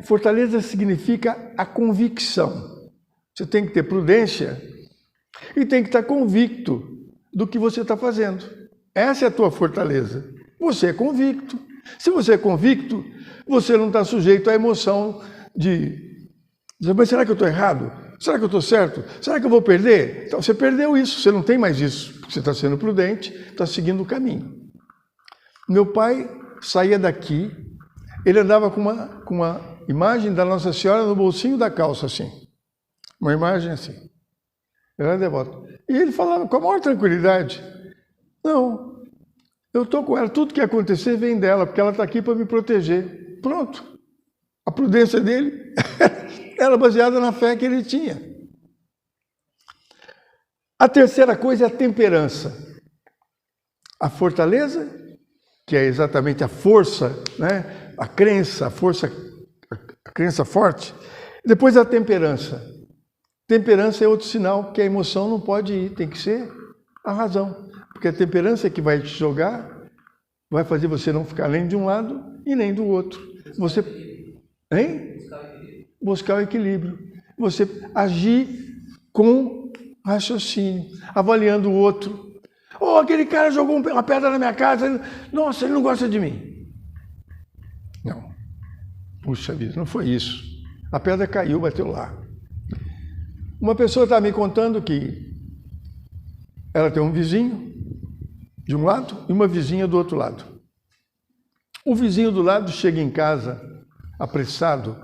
Fortaleza significa a convicção. Você tem que ter prudência e tem que estar convicto do que você está fazendo. Essa é a tua fortaleza. Você é convicto. Se você é convicto, você não está sujeito à emoção de dizer, mas será que eu estou errado? Será que eu estou certo? Será que eu vou perder? Então você perdeu isso, você não tem mais isso. Você está sendo prudente, está seguindo o caminho. Meu pai saía daqui, ele andava com uma imagem da Nossa Senhora no bolsinho da calça, assim. Uma imagem assim. Ele era devoto. E ele falava com a maior tranquilidade, não, eu estou com ela, tudo que acontecer vem dela, porque ela está aqui para me proteger. Pronto. A prudência dele era baseada na fé que ele tinha. A terceira coisa é a temperança. A fortaleza, que é exatamente a força, né? A crença, a crença forte. Depois a temperança. Temperança é outro sinal que a emoção não pode ir, tem que ser a razão. Porque a temperança é que vai te jogar, vai fazer você não ficar nem de um lado e nem do outro. Você, hein? Buscar o equilíbrio. Você agir com raciocínio, avaliando o outro. Oh, aquele cara jogou uma pedra na minha casa, nossa, ele não gosta de mim. Não. Puxa vida, não foi isso. A pedra caiu, bateu lá. Uma pessoa está me contando que ela tem um vizinho de um lado e uma vizinha do outro lado. O vizinho do lado chega em casa apressado,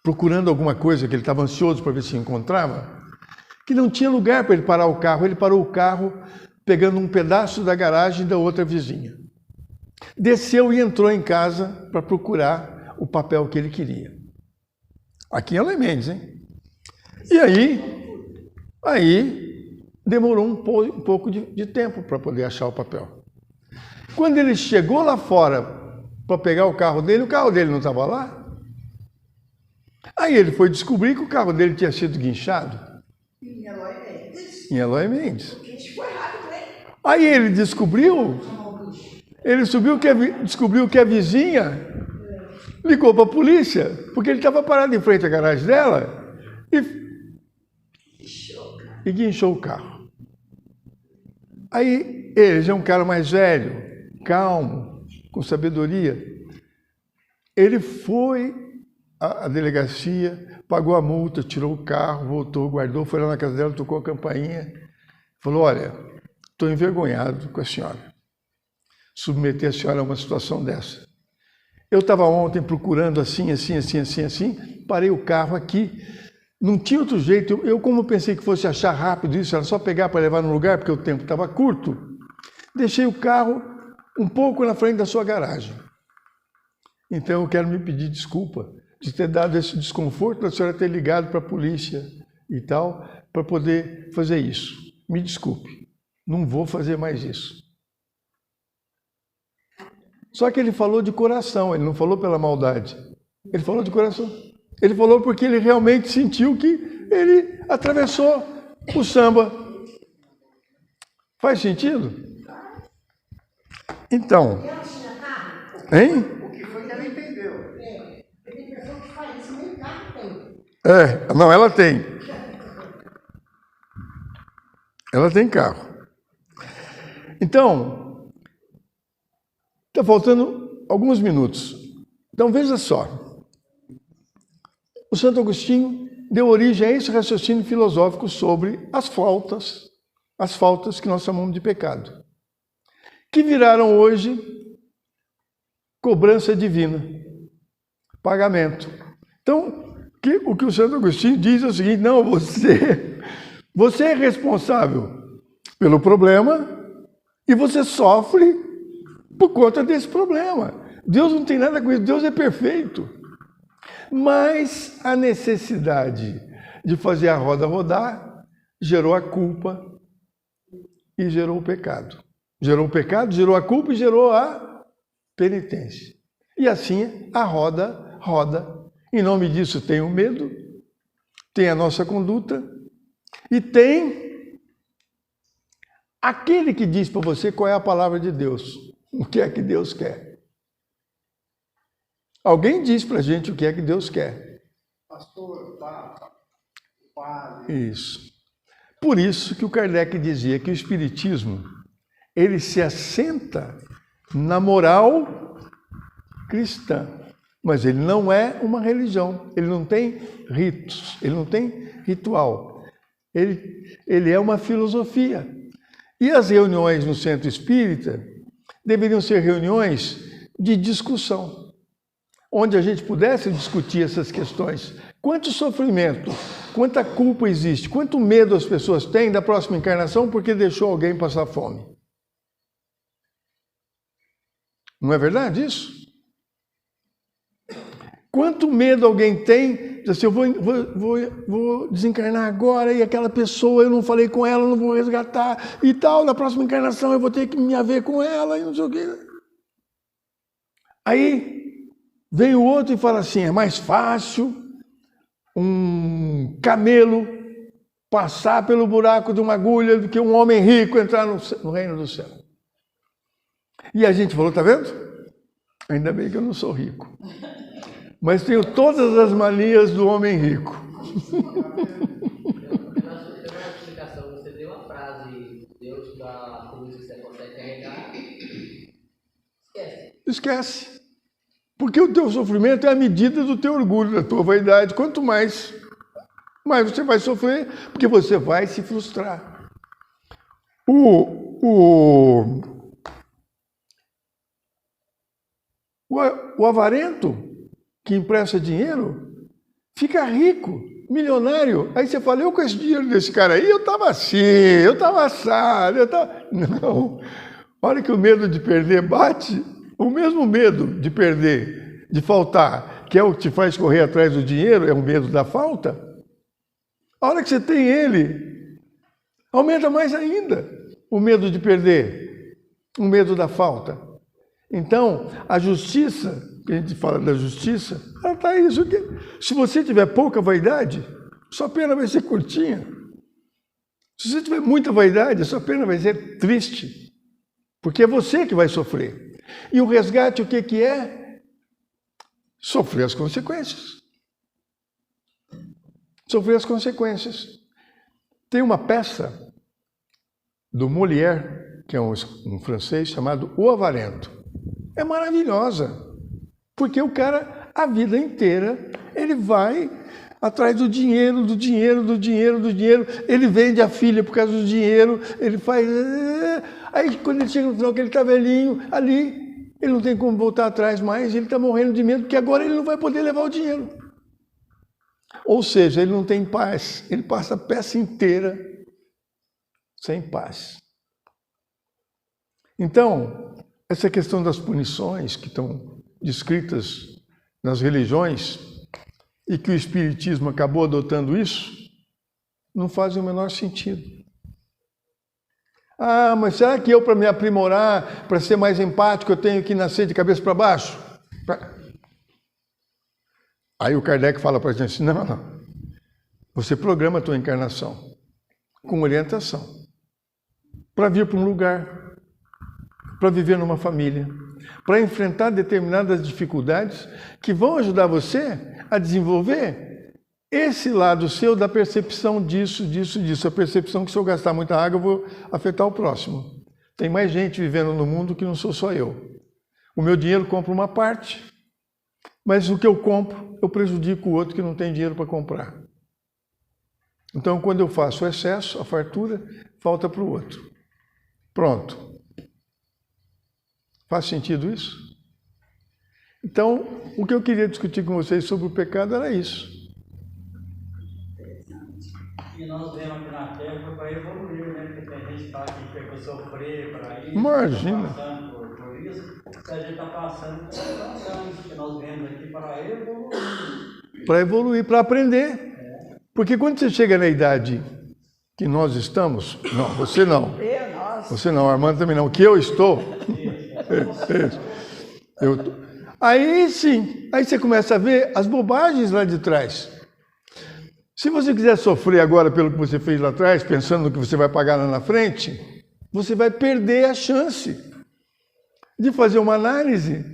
procurando alguma coisa que ele estava ansioso para ver se encontrava, que não tinha lugar para ele parar o carro. Ele parou o carro pegando um pedaço da garagem da outra vizinha. Desceu e entrou em casa para procurar o papel que ele queria. Aqui em Além Mendes, hein? E aí demorou um pouco de tempo para poder achar o papel. Quando ele chegou lá fora para pegar o carro dele não estava lá. Aí ele foi descobrir que o carro dele tinha sido guinchado. Em Eloy Mendes. Em Eloy Mendes. O que foi errado, né? Aí ele descobriu que a vizinha ligou para a polícia, porque ele estava parado em frente à garagem dela e guinchou o carro. Aí ele já é um cara mais velho, calmo, com sabedoria. Ele foi à delegacia, pagou a multa, tirou o carro, voltou, guardou, foi lá na casa dela, tocou a campainha, falou, olha, estou envergonhado com a senhora, submeter a senhora a uma situação dessa. Eu estava ontem procurando assim, parei o carro aqui, não tinha outro jeito, eu como pensei que fosse achar rápido isso, era só pegar para levar no lugar, porque o tempo estava curto, deixei o carro um pouco na frente da sua garagem. Então eu quero me pedir desculpa de ter dado esse desconforto, da senhora ter ligado para a polícia e tal, para poder fazer isso. Me desculpe, não vou fazer mais isso. Só que ele falou de coração, ele não falou pela maldade. Ele falou de coração. Ele falou porque ele realmente sentiu que ele atravessou o samba. Faz sentido? Então, hein? O que foi que ela entendeu? Tem pessoa que faz isso, nem carro tem. Não, ela tem. Ela tem carro. Então, está faltando alguns minutos. Então, veja só. O Santo Agostinho deu origem a esse raciocínio filosófico sobre as faltas que nós chamamos de pecado, que viraram hoje cobrança divina, pagamento. Então, o que o Santo Agostinho diz é o seguinte, não, você é responsável pelo problema e você sofre por conta desse problema. Deus não tem nada com isso, Deus é perfeito. Mas a necessidade de fazer a roda rodar gerou a culpa e gerou o pecado. Gerou o pecado, gerou a culpa e gerou a penitência. E assim a roda roda. Em nome disso tem o medo, tem a nossa conduta e tem aquele que diz para você qual é a palavra de Deus, o que é que Deus quer. Alguém diz para a gente o que é que Deus quer. Pastor, padre. Isso. Por isso que o Kardec dizia que o Espiritismo, ele se assenta na moral cristã, mas ele não é uma religião, ele não tem ritos, ele não tem ritual, ele é uma filosofia. E as reuniões no Centro Espírita deveriam ser reuniões de discussão, onde a gente pudesse discutir essas questões. Quanto sofrimento, quanta culpa existe, quanto medo as pessoas têm da próxima encarnação porque deixou alguém passar fome. Não é verdade isso? Quanto medo alguém tem, assim, eu vou desencarnar agora e aquela pessoa, eu não falei com ela, não vou resgatar e tal, na próxima encarnação eu vou ter que me haver com ela e não sei o quê. Aí vem o outro e fala assim, é mais fácil um camelo passar pelo buraco de uma agulha do que um homem rico entrar no reino do céu. E a gente falou, tá vendo? Ainda bem que eu não sou rico. Mas tenho todas as manias do homem rico. Pela explicação, você deu uma frase, Deus da cruz que você consegue carregar, Esquece. Porque o teu sofrimento é a medida do teu orgulho, da tua vaidade. Quanto mais você vai sofrer, porque você vai se frustrar. O avarento que empresta dinheiro fica rico, milionário. Aí você fala, eu com esse dinheiro desse cara aí, eu estava assim, eu estava assado, eu estava... Não. A hora que o medo de perder bate, o mesmo medo de perder, de faltar, que é o que te faz correr atrás do dinheiro, é o medo da falta. A hora que você tem ele, aumenta mais ainda o medo de perder, o medo da falta. Então, a justiça, que a gente fala da justiça, ela está isso aqui. Se você tiver pouca vaidade, sua pena vai ser curtinha. Se você tiver muita vaidade, sua pena vai ser triste. Porque é você que vai sofrer. E o resgate, o que é? Sofrer as consequências. Sofrer as consequências. Tem uma peça do Molière, que é um francês, chamado O Avarento. é maravilhosa. Porque o cara, a vida inteira, ele vai atrás do dinheiro, do dinheiro, do dinheiro, do dinheiro. Ele vende a filha por causa do dinheiro, ele faz... Aí quando ele chega no final, que ele está velhinho, ali, ele não tem como voltar atrás mais, ele está morrendo de medo, porque agora ele não vai poder levar o dinheiro. Ou seja, ele não tem paz, ele passa a peça inteira sem paz. Então, essa questão das punições que estão descritas nas religiões e que o Espiritismo acabou adotando isso, não faz o menor sentido. Ah, mas será que eu, para me aprimorar, para ser mais empático, eu tenho que nascer de cabeça para baixo? Aí o Kardec fala para a gente assim, não. Você programa a tua encarnação com orientação para vir para um lugar, para viver numa família, para enfrentar determinadas dificuldades que vão ajudar você a desenvolver esse lado seu da percepção disso. A percepção que se eu gastar muita água, eu vou afetar o próximo. Tem mais gente vivendo no mundo que não sou só eu. O meu dinheiro compra uma parte, mas o que eu compro, eu prejudico o outro que não tem dinheiro para comprar. Então, quando eu faço o excesso, a fartura, falta para o outro. Pronto. Faz sentido isso? Então, o que eu queria discutir com vocês sobre o pecado era isso. E nós vemos aqui na Terra para evoluir, né? Porque tem gente que fala que a gente precisa sofrer para isso. Imagina. Tá passando por isso. Se a gente está passando, que nós vemos aqui para evoluir. Para evoluir, para aprender. Porque quando você chega na idade que nós estamos, não, você não. Você não, Armando também não, que eu estou. Aí sim, aí você começa a ver as bobagens lá de trás. Se você quiser sofrer agora pelo que você fez lá atrás, pensando no que você vai pagar lá na frente, você vai perder a chance de fazer uma análise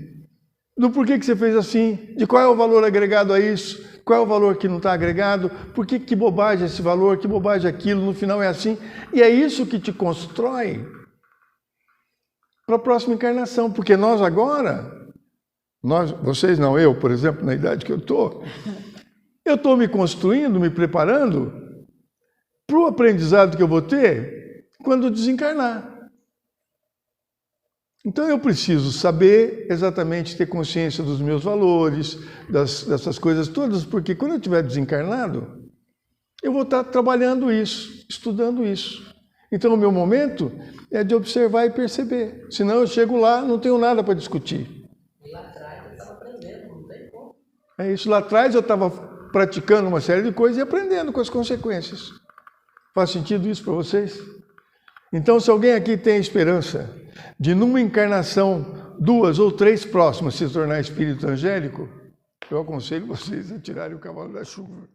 do porquê que você fez assim, de qual é o valor agregado a isso, qual é o valor que não está agregado, por que bobagem esse valor, que bobagem aquilo, no final é assim. E é isso que te constrói para a próxima encarnação, porque nós agora, vocês não, eu, por exemplo, na idade que eu estou me construindo, me preparando para o aprendizado que eu vou ter quando desencarnar. Então eu preciso saber exatamente, ter consciência dos meus valores, dessas coisas todas, porque quando eu estiver desencarnado, eu vou estar trabalhando isso, estudando isso. Então o meu momento é de observar e perceber. Senão eu chego lá, não tenho nada para discutir. E lá atrás eu estava aprendendo, não tem como. É isso, lá atrás eu estava praticando uma série de coisas e aprendendo com as consequências. Faz sentido isso para vocês? Então, se alguém aqui tem esperança de numa encarnação, 2 ou 3 próximas, se tornar espírito angélico, eu aconselho vocês a tirarem o cavalo da chuva.